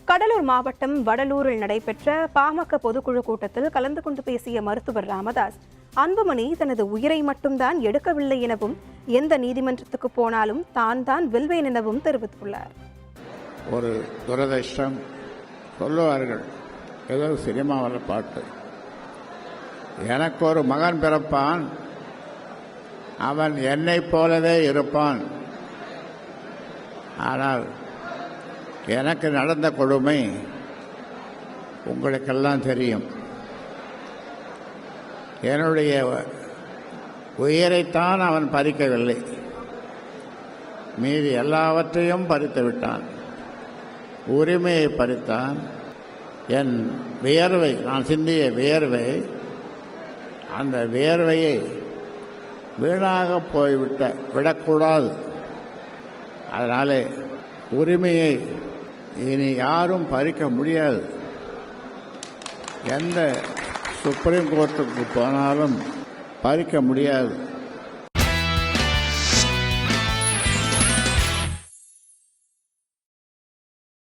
கடலூர் மாவட்டம் வடலூரில் நடைபெற்ற பாமக பொதுக்குழு கூட்டத்தில் கலந்து கொண்டு பேசிய மருத்துவர் ராமதாஸ், அன்புமணி தனது உயிரை மட்டும்தான் எடுக்கவில்லை எனவும், எந்த நீதிமன்றத்துக்கு போனாலும் தான் வெல்வேன் எனவும் தெரிவித்துள்ளார். ஒரு துரதிர்ஷ்டம் சொல்லுவார்கள், ஏதோ சினிமாவில் பாட்டு, எனக்கு ஒரு மகன் பிறப்பான், அவன் என்னைப் போலவே இருப்பான். ஆனால் எனக்கு நடந்த கொடுமை உங்களுக்கெல்லாம் தெரியும். என்னுடைய உயிரைத்தான் அவன் பறிக்கவில்லை, மீதி எல்லாவற்றையும் பறித்து விட்டான். உரிமையை பறித்தான். என் வியர்வை, நான் சிந்திய வியர்வை, அந்த வியர்வையை வீணாக விடக்கூடாது. அதனாலே உரிமையை இனி யாரும் பறிக்க முடியாது. எந்த சுப்ரீம் கோர்ட்டுக்கு போனாலும் பறிக்க முடியாது.